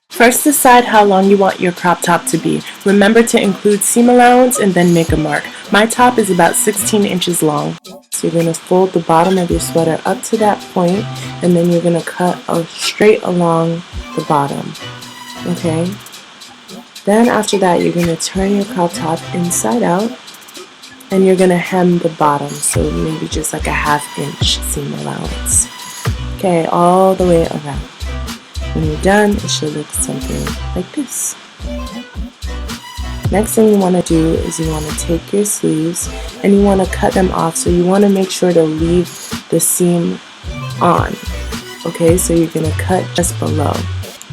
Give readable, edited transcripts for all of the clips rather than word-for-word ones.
First, decide how long you want your crop top to be. Remember to include seam allowance and then make a mark. My top is about 16 inches long. So you're going to fold the bottom of your sweater up to that point, and then you're going to cut straight along the bottom. Okay? Then after that, you're going to turn your crop top inside out, and you're going to hem the bottom, so maybe just like a 1/2 inch seam allowance. Okay, all the way around. When you're done, it should look something like this. Next thing you want to do is you want to take your sleeves and you want to cut them off. So you want to make sure to leave the seam on. Okay, so you're going to cut just below.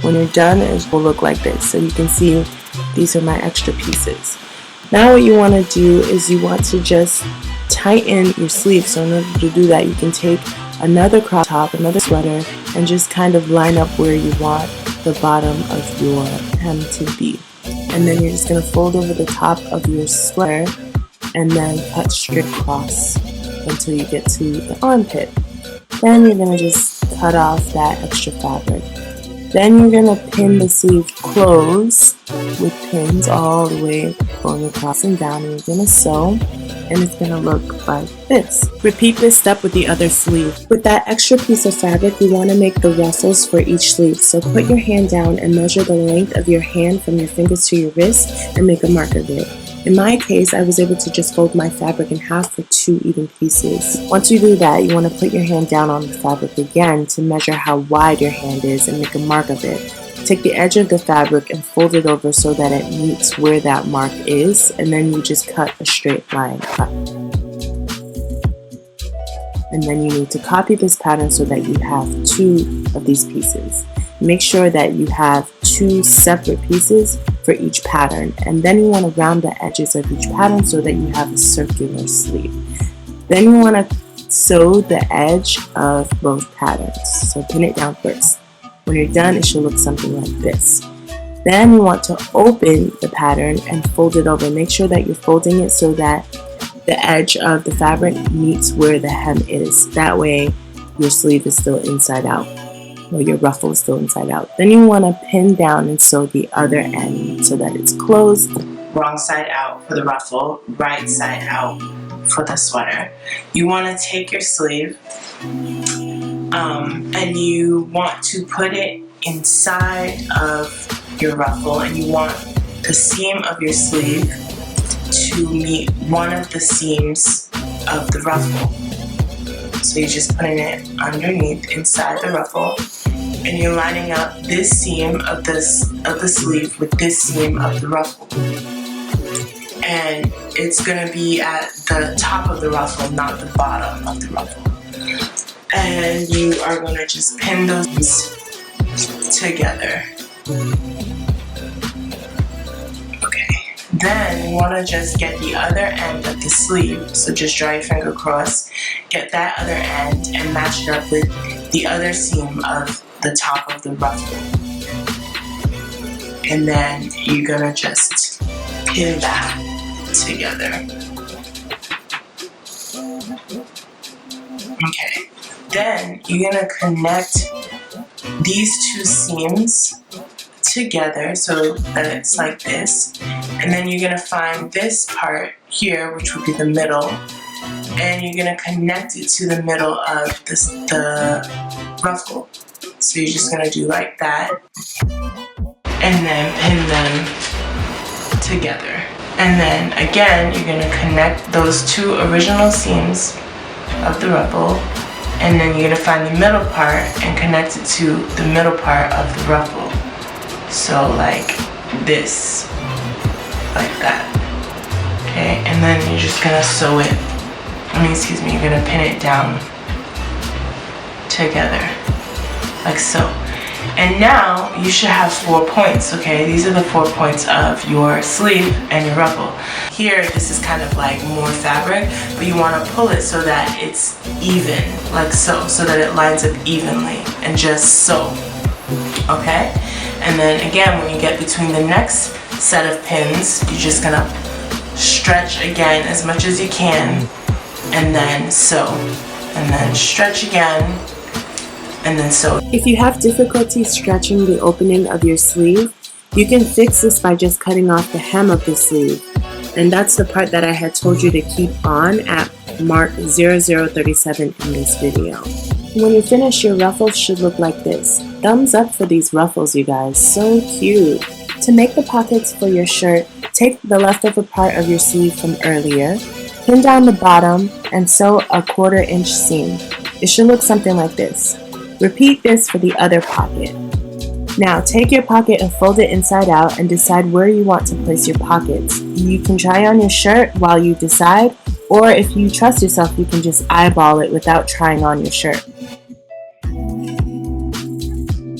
When you're done, it will look like this. So you can see these are my extra pieces. Now what you want to do is you want to just tighten your sleeve. So in order to do that, you can take another crop top, another sweater, and just kind of line up where you want the bottom of your hem to be. And then you're just going to fold over the top of your sweater and then cut straight across until you get to the armpit. Then you're going to just cut off that extra fabric. Then you're going to pin the sleeve closed with pins all the way going across and down, and you're going to sew, and it's going to look like this. Repeat this step with the other sleeve. With that extra piece of fabric, you want to make the ruffles for each sleeve. So put your hand down and measure the length of your hand from your fingers to your wrist and make a mark of it. In my case, I was able to just fold my fabric in half for 2 even pieces. Once you do that, you want to put your hand down on the fabric again to measure how wide your hand is and make a mark of it. Take the edge of the fabric and fold it over so that it meets where that mark is, and then you just cut a straight line up. And then you need to copy this pattern so that you have 2 of these pieces. Make sure that you have 2 separate pieces for each pattern, and then you want to round the edges of each pattern so that you have a circular sleeve. Then you want to sew the edge of both patterns, so pin it down first. When you're done, it should look something like this. Then you want to open the pattern and fold it over. Make sure that you're folding it so that the edge of the fabric meets where the hem is. That way your sleeve is still inside out, or your ruffle is still inside out. Then you want to pin down and sew the other end so that it's closed. Wrong side out for the ruffle, right side out for the sweater. You want to take your sleeve and you want to put it inside of your ruffle, and you want the seam of your sleeve to meet one of the seams of the ruffle. So you're just putting it underneath inside the ruffle, and you're lining up this seam of the sleeve with this seam of the ruffle. And it's going to be at the top of the ruffle, not the bottom of the ruffle. And you are going to just pin those together. Okay. Then you want to just get the other end of the sleeve. So just draw your finger across, get that other end, and match it up with the other seam of the top of the ruffle. And then you're going to just pin that together. Okay. Then you're going to connect these 2 seams together so that it's like this. And then you're going to find this part here, which would be the middle, and you're going to connect it to the middle of the ruffle. So you're just going to do like that, and then pin them together. And then again, you're going to connect those 2 original seams of the ruffle, and then you're going to find the middle part and connect it to the middle part of the ruffle. So like this, like that. Okay, and then you're just going to sew it, you're going to pin it down together, like so. And now you should have 4 points, okay? These are the 4 points of your sleeve and your ruffle. Here, this is kind of like more fabric, but you want to pull it so that it's even, like so that it lines up evenly, and just sew, okay? And then again, when you get between the next set of pins, you're just gonna stretch again as much as you can, and then sew, and then stretch again, and then sew. If you have difficulty stretching the opening of your sleeve, you can fix this by just cutting off the hem of the sleeve. And that's the part that I had told you to keep on at mark 0037 in this video. When you finish, your ruffles should look like this. Thumbs up for these ruffles, you guys. So cute. To make the pockets for your shirt, take the leftover part of your sleeve from earlier, pin down the bottom, and sew a 1/4 inch seam. It should look something like this. Repeat this for the other pocket. Now take your pocket and fold it inside out and decide where you want to place your pockets. You can try on your shirt while you decide, or if you trust yourself, you can just eyeball it without trying on your shirt.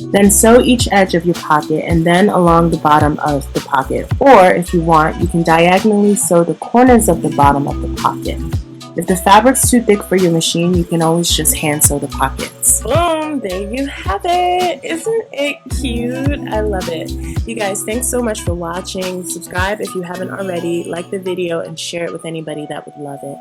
Then sew each edge of your pocket and then along the bottom of the pocket. Or if you want, you can diagonally sew the corners of the bottom of the pocket. If the fabric's too thick for your machine, you can always just hand sew the pockets. Boom! There you have it! Isn't it cute? I love it. You guys, thanks so much for watching. Subscribe if you haven't already, like the video, and share it with anybody that would love it.